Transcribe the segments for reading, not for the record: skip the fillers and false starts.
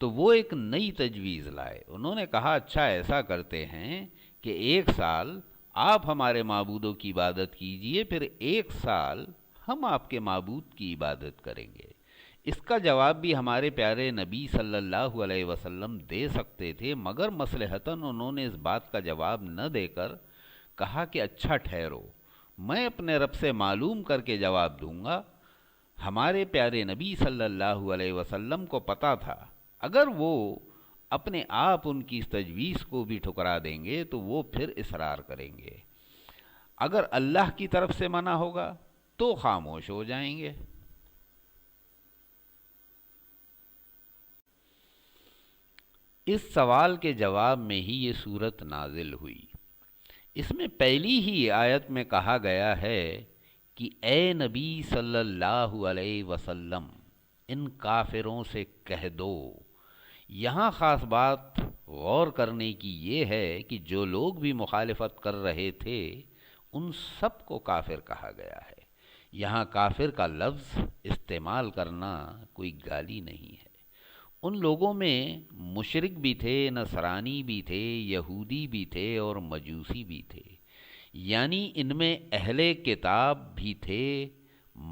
تو وہ ایک نئی تجویز لائے. انہوں نے کہا اچھا ایسا کرتے ہیں کہ 1 سال آپ ہمارے معبودوں کی عبادت کیجئے، پھر 1 سال ہم آپ کے معبود کی عبادت کریں گے. اس کا جواب بھی ہمارے پیارے نبی صلی اللہ علیہ وسلم دے سکتے تھے، مگر مصلحتاً انہوں نے اس بات کا جواب نہ دے کر کہا کہ اچھا ٹھہرو، میں اپنے رب سے معلوم کر کے جواب دوں گا. ہمارے پیارے نبی صلی اللہ علیہ وسلم کو پتہ تھا اگر وہ اپنے آپ ان کی اس تجویز کو بھی ٹھکرا دیں گے تو وہ پھر اصرار کریں گے. اگر اللہ کی طرف سے منع ہوگا تو خاموش ہو جائیں گے. اس سوال کے جواب میں ہی یہ صورت نازل ہوئی. اس میں پہلی ہی آیت میں کہا گیا ہے کہ اے نبی صلی اللہ علیہ وسلم ان کافروں سے کہہ دو. یہاں خاص بات غور کرنے کی یہ ہے کہ جو لوگ بھی مخالفت کر رہے تھے ان سب کو کافر کہا گیا ہے. یہاں کافر کا لفظ استعمال کرنا کوئی گالی نہیں ہے. ان لوگوں میں مشرک بھی تھے، نصرانی بھی تھے، یہودی بھی تھے اور مجوسی بھی تھے، یعنی ان میں اہل کتاب بھی تھے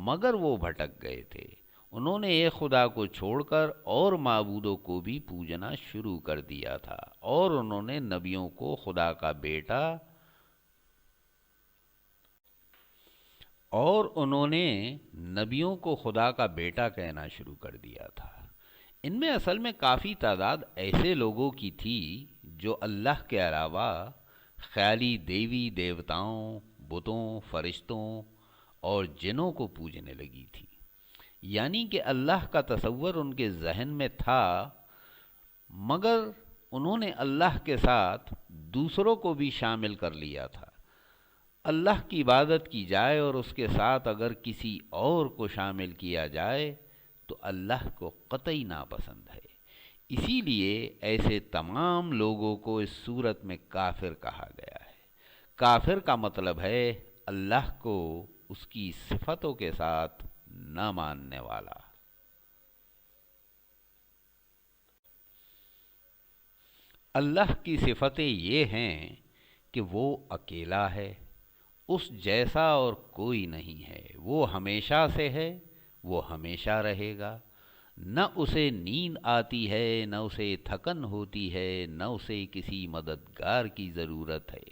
مگر وہ بھٹک گئے تھے. انہوں نے ایک خدا کو چھوڑ کر اور معبودوں کو بھی پوجنا شروع کر دیا تھا، اور انہوں نے نبیوں کو خدا کا بیٹا کہنا شروع کر دیا تھا. ان میں اصل میں کافی تعداد ایسے لوگوں کی تھی جو اللہ کے علاوہ خیالی دیوی دیوتاؤں، بتوں، فرشتوں اور جنوں کو پوجنے لگی تھی. یعنی کہ اللہ کا تصور ان کے ذہن میں تھا مگر انہوں نے اللہ کے ساتھ دوسروں کو بھی شامل کر لیا تھا. اللہ کی عبادت کی جائے اور اس کے ساتھ اگر کسی اور کو شامل کیا جائے تو اللہ کو قطعی ناپسند ہے. اسی لیے ایسے تمام لوگوں کو اس صورت میں کافر کہا گیا ہے. کافر کا مطلب ہے اللہ کو اس کی صفتوں کے ساتھ نہ ماننے والا. اللہ کی صفتیں یہ ہیں کہ وہ اکیلا ہے، اس جیسا اور کوئی نہیں ہے، وہ ہمیشہ سے ہے، وہ ہمیشہ رہے گا. نہ اسے نیند آتی ہے، نہ اسے تھکن ہوتی ہے، نہ اسے کسی مددگار کی ضرورت ہے.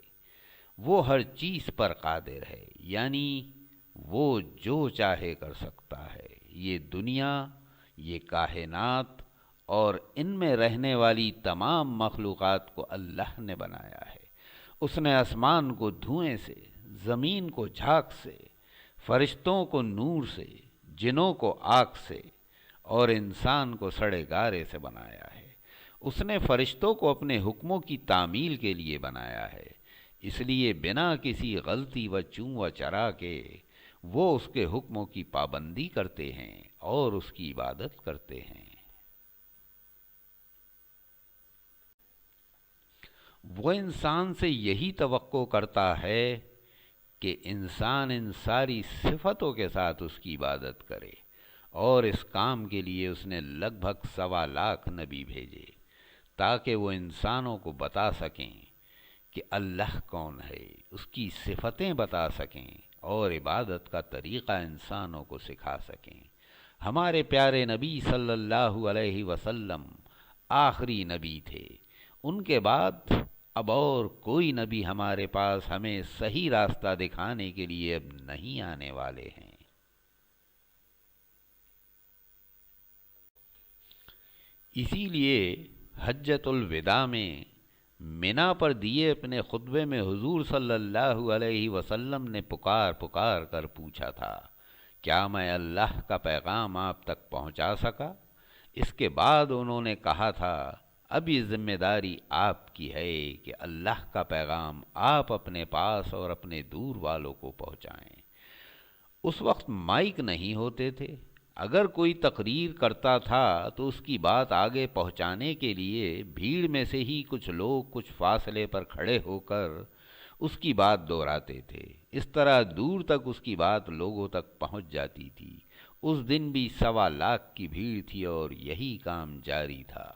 وہ ہر چیز پر قادر ہے، یعنی وہ جو چاہے کر سکتا ہے. یہ دنیا، یہ کائنات اور ان میں رہنے والی تمام مخلوقات کو اللہ نے بنایا ہے. اس نے آسمان کو دھوئیں سے، زمین کو جھاگ سے، فرشتوں کو نور سے، جنوں کو آگ سے اور انسان کو سڑے گارے سے بنایا ہے. اس نے فرشتوں کو اپنے حکموں کی تعمیل کے لیے بنایا ہے، اس لیے بنا کسی غلطی و چوں و چرا کے وہ اس کے حکموں کی پابندی کرتے ہیں اور اس کی عبادت کرتے ہیں. وہ انسان سے یہی توقع کرتا ہے کہ انسان ان ساری صفتوں کے ساتھ اس کی عبادت کرے، اور اس کام کے لیے اس نے لگ بھگ 1.25 نبی بھیجے تاکہ وہ انسانوں کو بتا سکیں کہ اللہ کون ہے، اس کی صفتیں بتا سکیں اور عبادت کا طریقہ انسانوں کو سکھا سکیں. ہمارے پیارے نبی صلی اللہ علیہ وسلم آخری نبی تھے. ان کے بعد اب اور کوئی نبی ہمارے پاس ہمیں صحیح راستہ دکھانے کے لیے اب نہیں آنے والے ہیں. اسی لیے حجۃ الوداع میں منا پر دیے اپنے خطبے میں حضور صلی اللہ علیہ وسلم نے پکار پکار کر پوچھا تھا، کیا میں اللہ کا پیغام آپ تک پہنچا سکا؟ اس کے بعد انہوں نے کہا تھا، اب یہ ذمہ داری آپ کی ہے کہ اللہ کا پیغام آپ اپنے پاس اور اپنے دور والوں کو پہنچائیں. اس وقت مائک نہیں ہوتے تھے. اگر کوئی تقریر کرتا تھا تو اس کی بات آگے پہنچانے کے لیے بھیڑ میں سے ہی کچھ لوگ کچھ فاصلے پر کھڑے ہو کر اس کی بات دہراتے تھے. اس طرح دور تک اس کی بات لوگوں تک پہنچ جاتی تھی. اس دن بھی 1.25 کی بھیڑ تھی اور یہی کام جاری تھا.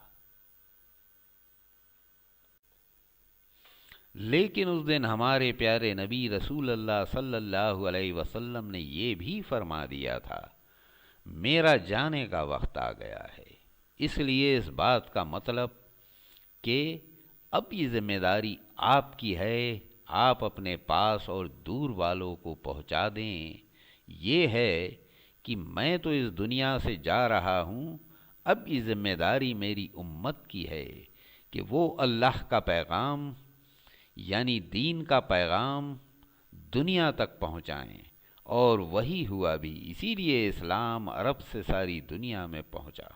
لیکن اس دن ہمارے پیارے نبی رسول اللہ صلی اللہ علیہ وسلم نے یہ بھی فرما دیا تھا، میرا جانے کا وقت آ گیا ہے، اس لیے اس بات کا مطلب کہ اب یہ ذمہ داری آپ کی ہے، آپ اپنے پاس اور دور والوں کو پہنچا دیں۔ یہ ہے کہ میں تو اس دنیا سے جا رہا ہوں، اب یہ ذمہ داری میری امت کی ہے کہ وہ اللہ کا پیغام یعنی دین کا پیغام دنیا تک پہنچائیں، اور وہی ہوا بھی، اسی لیے اسلام عرب سے ساری دنیا میں پہنچا۔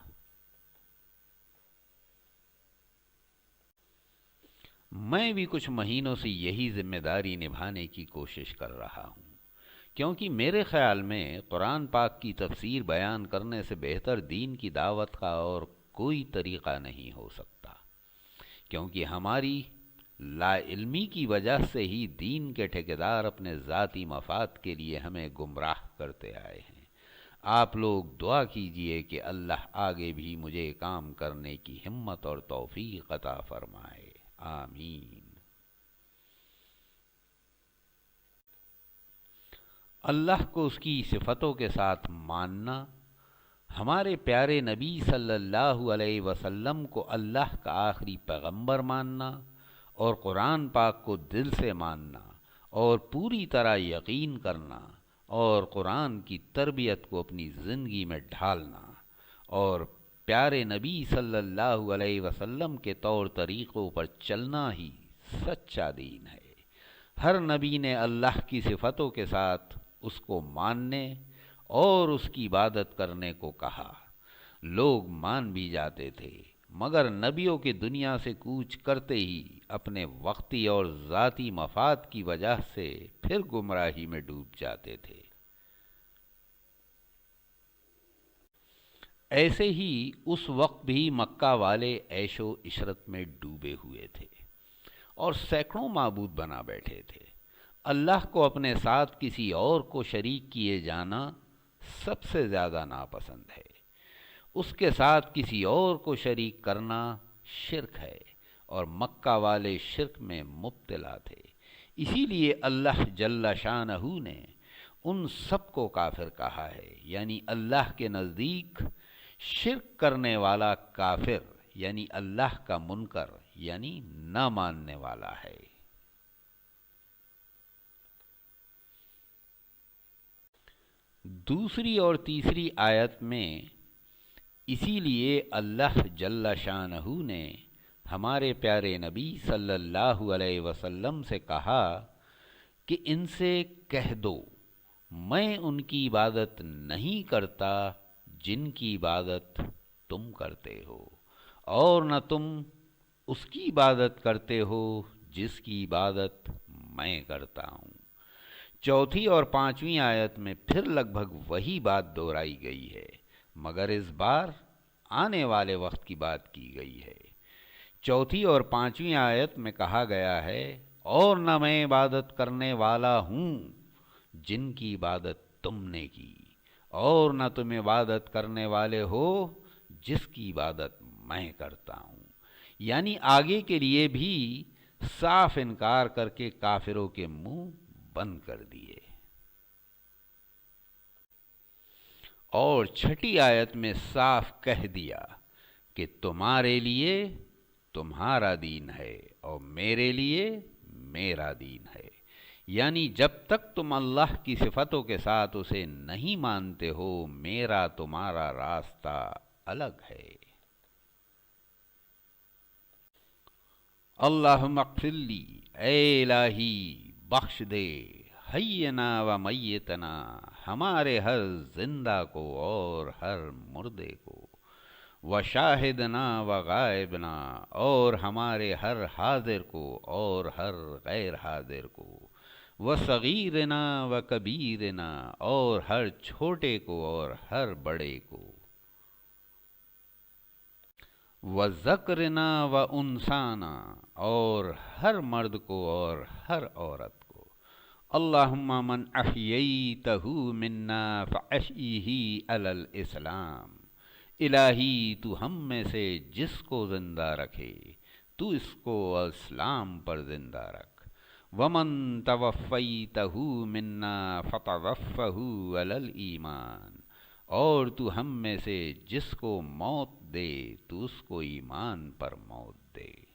میں بھی کچھ مہینوں سے یہی ذمہ داری نبھانے کی کوشش کر رہا ہوں، کیونکہ میرے خیال میں قرآن پاک کی تفسیر بیان کرنے سے بہتر دین کی دعوت کا اور کوئی طریقہ نہیں ہو سکتا، کیونکہ ہماری لا علمی کی وجہ سے ہی دین کے ٹھیکیدار اپنے ذاتی مفاد کے لیے ہمیں گمراہ کرتے آئے ہیں۔ آپ لوگ دعا کیجئے کہ اللہ آگے بھی مجھے کام کرنے کی ہمت اور توفیق عطا فرمائے، آمین۔ اللہ کو اس کی صفتوں کے ساتھ ماننا، ہمارے پیارے نبی صلی اللہ علیہ وسلم کو اللہ کا آخری پیغمبر ماننا، اور قرآن پاک کو دل سے ماننا اور پوری طرح یقین کرنا، اور قرآن کی تربیت کو اپنی زندگی میں ڈھالنا، اور پیارے نبی صلی اللہ علیہ وسلم کے طور طریقوں پر چلنا ہی سچا دین ہے۔ ہر نبی نے اللہ کی صفتوں کے ساتھ اس کو ماننے اور اس کی عبادت کرنے کو کہا۔ لوگ مان بھی جاتے تھے، مگر نبیوں کے دنیا سے کوچ کرتے ہی اپنے وقتی اور ذاتی مفاد کی وجہ سے پھر گمراہی میں ڈوب جاتے تھے۔ ایسے ہی اس وقت بھی مکہ والے عیش و عشرت میں ڈوبے ہوئے تھے اور سینکڑوں معبود بنا بیٹھے تھے۔ اللہ کو اپنے ساتھ کسی اور کو شریک کیے جانا سب سے زیادہ ناپسند ہے۔ اس کے ساتھ کسی اور کو شریک کرنا شرک ہے، اور مکہ والے شرک میں مبتلا تھے۔ اسی لیے اللہ جل شانہ نے ان سب کو کافر کہا ہے، یعنی اللہ کے نزدیک شرک کرنے والا کافر، یعنی اللہ کا منکر، یعنی نہ ماننے والا ہے۔ دوسری اور تیسری آیت میں اسی لیے اللہ جل شانہ نے ہمارے پیارے نبی صلی اللہ علیہ وسلم سے کہا کہ ان سے کہہ دو، میں ان کی عبادت نہیں کرتا جن کی عبادت تم کرتے ہو، اور نہ تم اس کی عبادت کرتے ہو جس کی عبادت میں کرتا ہوں۔ چوتھی اور پانچویں آیت میں پھر لگ بھگ وہی بات دہرائی گئی ہے، مگر اس بار آنے والے وقت کی بات کی گئی ہے۔ چوتھی اور پانچویں آیت میں کہا گیا ہے، اور نہ میں عبادت کرنے والا ہوں جن کی عبادت تم نے کی، اور نہ تم عبادت کرنے والے ہو جس کی عبادت میں کرتا ہوں۔ یعنی آگے کے لیے بھی صاف انکار کر کے کافروں کے منہ بند کر دیے۔ اور چھٹی آیت میں صاف کہہ دیا کہ تمہارے لیے تمہارا دین ہے اور میرے لیے میرا دین ہے، یعنی جب تک تم اللہ کی صفتوں کے ساتھ اسے نہیں مانتے ہو، میرا تمہارا راستہ الگ ہے۔ اللہم اغفر لی، اے الہی بخش دے، حینا و میتنا، ہمارے ہر زندہ کو اور ہر مردے کو، و شاہدنا و غائبنا، اور ہمارے ہر حاضر کو اور ہر غیر حاضر کو، و صغیرنا و کبیرنا، اور ہر چھوٹے کو اور ہر بڑے کو، و ذکرنا و انسانا، اور ہر مرد کو اور ہر عورت کو۔ اللہم من احییتہ منا فاحیہ علی الاسلام، الہی تو ہم میں سے جس کو زندہ رکھے تو اس کو اسلام پر زندہ رکھ۔ ومن توفیتہ منا فتوفہ علی الایمان، اور تو ہم میں سے جس کو موت دے تو اس کو ایمان پر موت دے۔